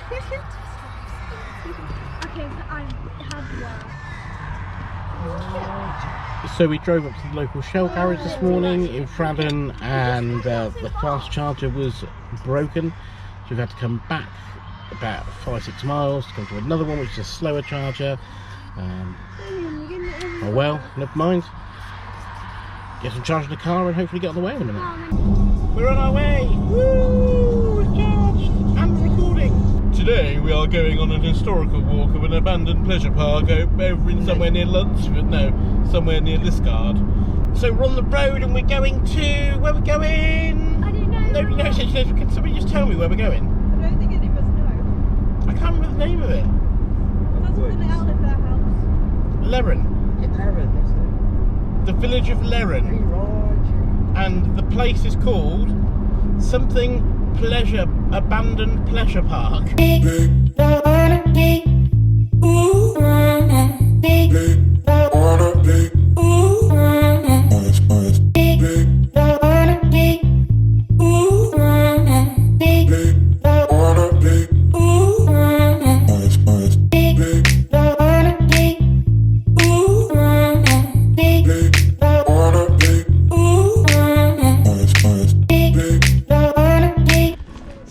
Okay, I have one. So we drove up to the local Shell garage this morning in Fradden, and the fast charger was broken, so we've had to come back about 5-6 miles to go to another one which is a slower charger. Oh well, never mind. Get some charge in the car and hopefully get on the way in a minute. We're on our way! Woo! Charged and recording! Today we are going on an historical walk of an abandoned pleasure park over in somewhere near Lunsford, no, somewhere near Liskeard. So we're on the road and we're going to... where we're going? I don't know. Nobody knows. Can somebody just tell me where we're going? I don't think any of us know. I can't remember the name of it. That's what the L of their house. Leren. Leren, that's it. The village of Leren. And the place is called something pleasure, abandoned pleasure park.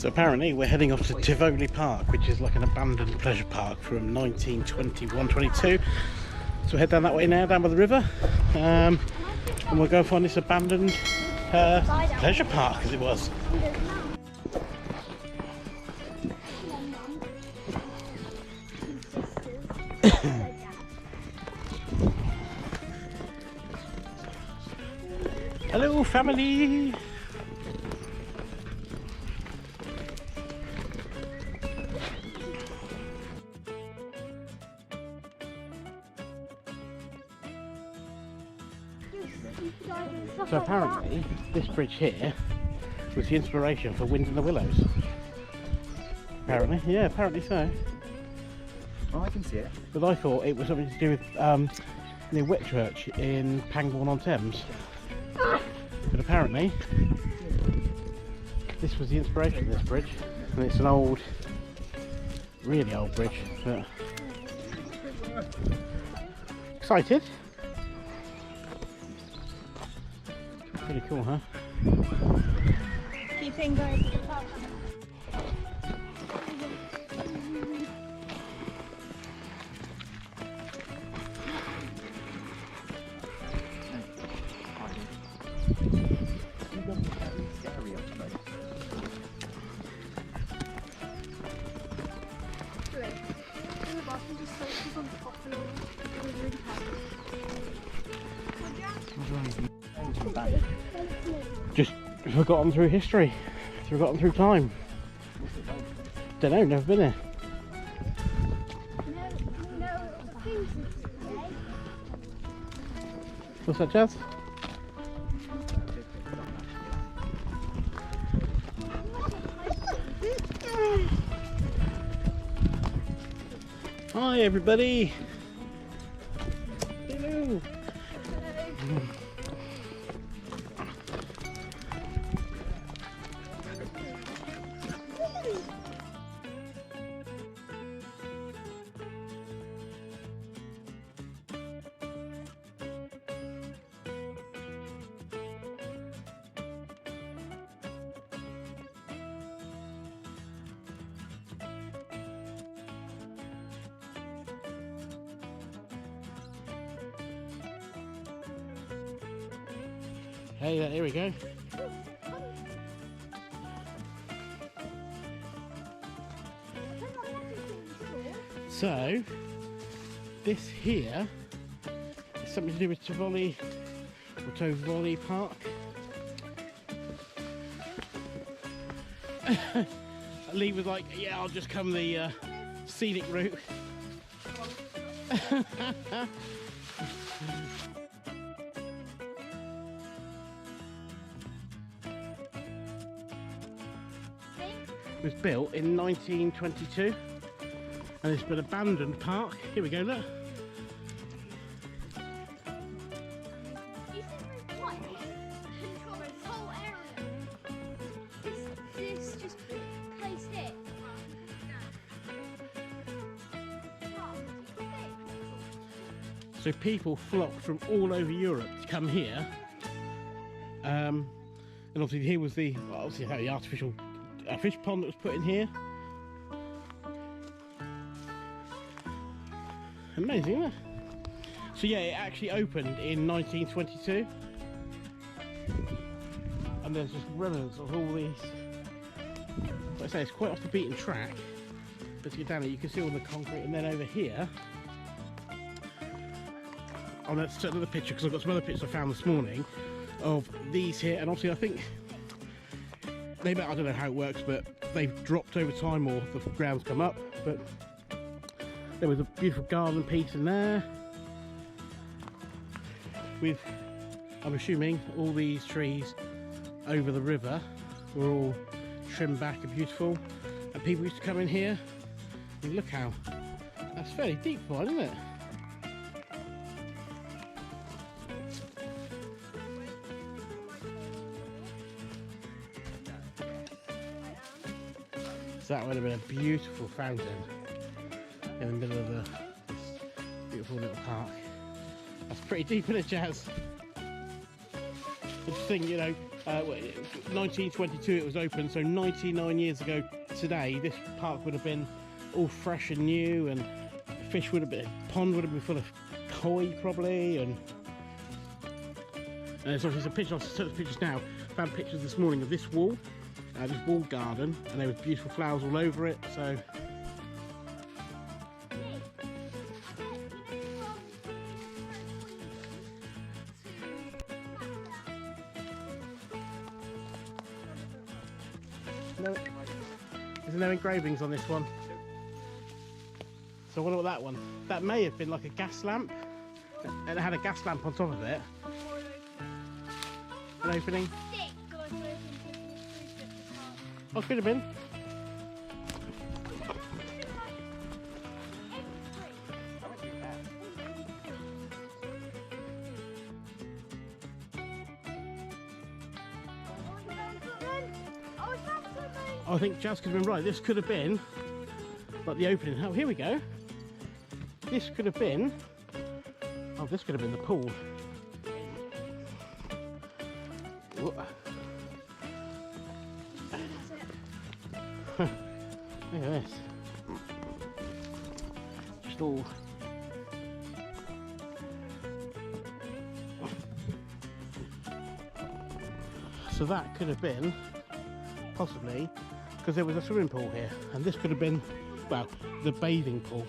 Apparently we're heading off to Tivoli Park, which is like an abandoned pleasure park from 1921-22. So we'll head down that way now, down by the river, and we'll go find this abandoned pleasure park, as it was. Hello family! So apparently this bridge here was the inspiration for Wind in the Willows. Apparently, yeah, apparently so. Oh, I can see it. But I thought it was something to do with near Whitchurch in Pangbourne-on-Thames. But apparently this was the inspiration of this bridge, and it's an old, really old bridge. But... excited? Pretty cool, huh? Keep going to the park. Just forgotten through history, forgotten through time. Don't know, never been here. What's that, Jazz? Hi everybody! Hello! Hey, here we go. So, this here is something to do with Tivoli Park. Lee was like, yeah, I'll just come the scenic route. It was built in 1922 and it's been abandoned park. Here we go, look. So people flocked from all over Europe to come here. And obviously here was the artificial fish pond that was put in here. Amazing, isn't it? So yeah, it actually opened in 1922. And there's just remnants of all these. Like I say, it's quite off the beaten track. But to get down here, you can see all the concrete. And then over here, oh, let's take another picture because I've got some other pictures I found this morning of these here. And obviously, I think I don't know how it works, but they've dropped over time or the ground's come up. But there was a beautiful garden piece in there with, I'm assuming, all these trees over the river were all trimmed back and beautiful, and people used to come in here. And look how that's fairly deep, isn't it? So that would have been a beautiful fountain in the middle of this beautiful little park. That's pretty deep in it, Jazz. Interesting, you know, 1922 it was open, so 99 years ago today, this park would have been all fresh and new, and fish would have been, pond would have been full of koi probably, and it's obviously some pictures. I took the pictures now. Found pictures this morning of this wall garden, and there was beautiful flowers all over it. So. No, there's no engravings on this one. So I wonder what that one. That may have been like a gas lamp, and it had a gas lamp on top of it. An opening. Oh, could have been. I think Jazz could have been right. This could have been like the opening. Oh, here we go. This could have been. Oh, this could have been the pool. Look at this. Just all. So that could have been possibly because there was a swimming pool here, and this could have been, well, the bathing pool.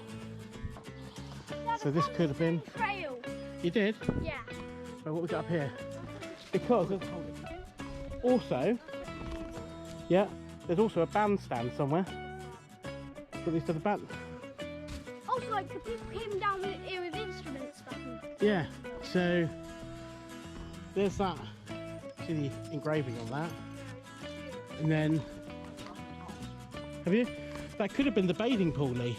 So this could have been. Trail. You did? Yeah. Well, what we got up here? Because also, yeah, there's also a bandstand somewhere. At least to the band. Also, like the people came down here with instruments back in. Yeah. So there's that. See the engraving on that. And then, have you? That could have been the bathing pool, Lee.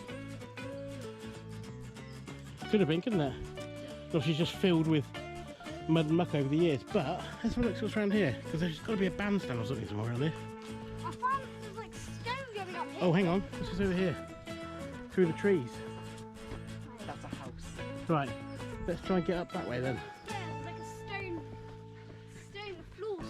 Could have been, couldn't it? Obviously just filled with mud and muck over the years. But let's have a look what's around here, because there's got to be a bandstand or something somewhere around here. I found there's like stone going up here. Oh, hang on. What's this over here? Through the trees. That's a house. Right. Let's try and get up that way then. Yeah, it's like a stone floor.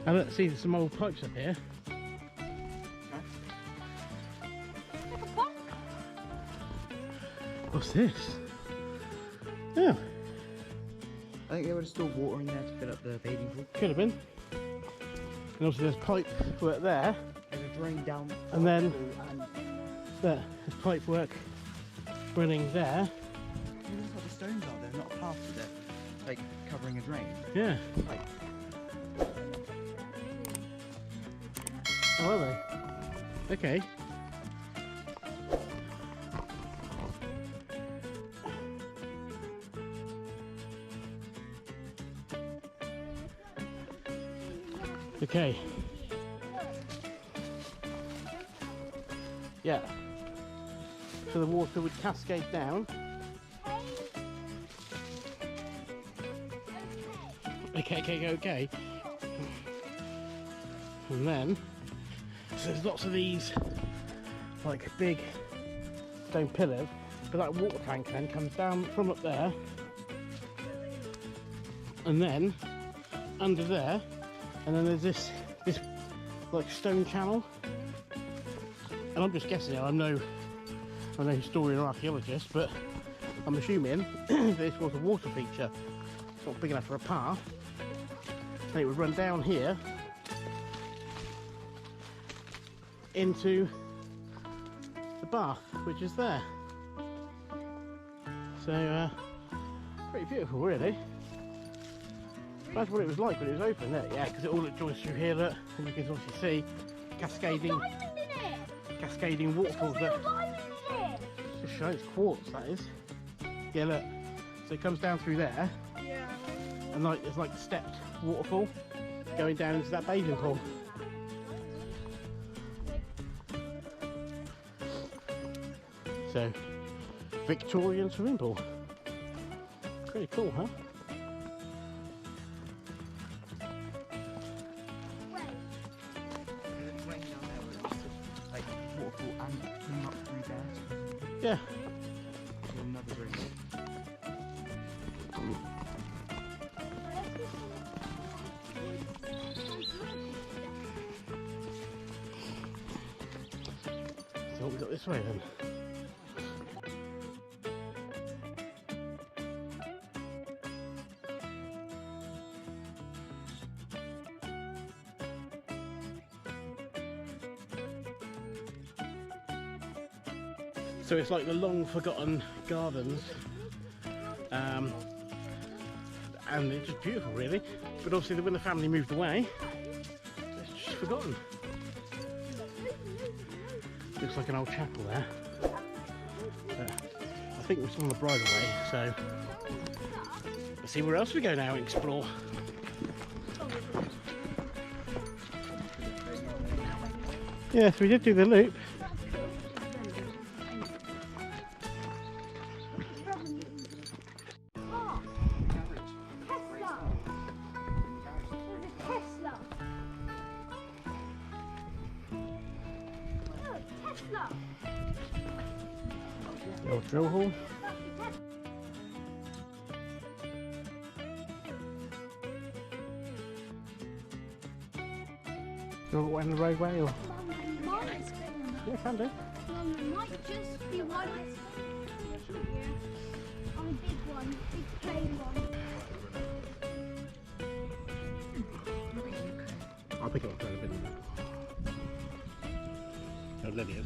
And let's see, there's some old pipes up here. Like a pond. What's this? Oh, I think they would have stored water in there to fill up the bathing pool. could have been. And also there's pipe work there. There's a drain down. And then and there's pipe work running there. look what the stones are. They're not plastered. They're like covering a drain. Yeah. Like, Oh, are they? Okay. Okay. Yeah. So so the water would cascade down. Okay. And then, so there's lots of these like big stone pillars, but that water tank then comes down from up there, and then under there, and then there's this like stone channel. And I'm just guessing, I'm no historian or archaeologist, but I'm assuming this was a water feature. It's not big enough for a path, and it would run down here into the bath, which is there. So pretty beautiful, really. That's what it was like when it was open there. Yeah, because it all joins through here, look, and you can obviously see cascading waterfalls there. Just show it's quartz, that is. Yeah, look. So it comes down through there, and like there's like a stepped waterfall going down into that bathing pool. So, Victorian swimming pool. Pretty cool, huh? Yeah. So what we got this way then? So it's like the long forgotten gardens, and it's just beautiful really, but obviously when the family moved away, it's just forgotten. Looks like an old chapel there. I think we're still on the bridleway, so let's see where else we go now and explore. Yes, we did do the loop. The old drill hole. Do you want to go in the roadway or? Yeah, can do. Mum, might just be one. Yeah. On a big one, big plain one. I'll pick it up for a bit. No, Lydia.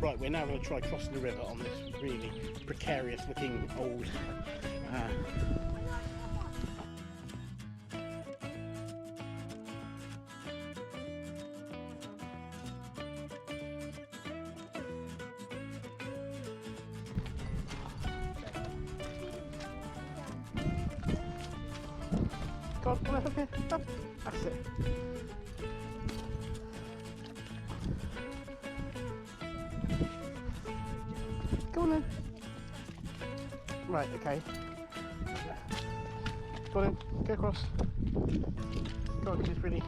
Right, we're now going to try crossing the river on this really precarious looking old Go on, come on, up here, up. That's it. Go on then. Right, okay. Go on then, go across. Go on, it's really.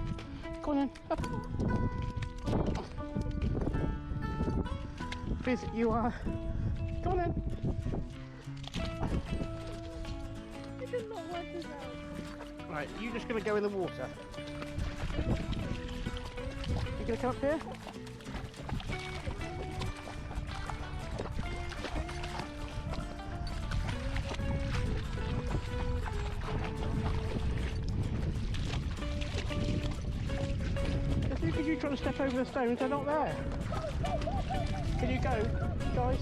Go on then, up. Fizz, you are. Go on then. This is not working well. Right, you're just going to go in the water. You going to come up here? Let's see if you you trying to step over the stones? They're not there. Can you go, guys?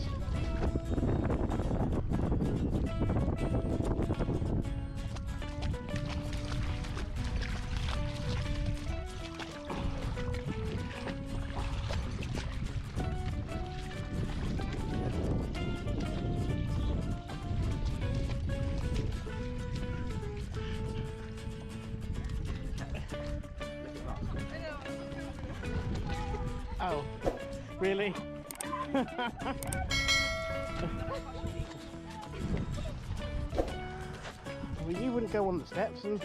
Oh, really? Well, you wouldn't go on the steps, and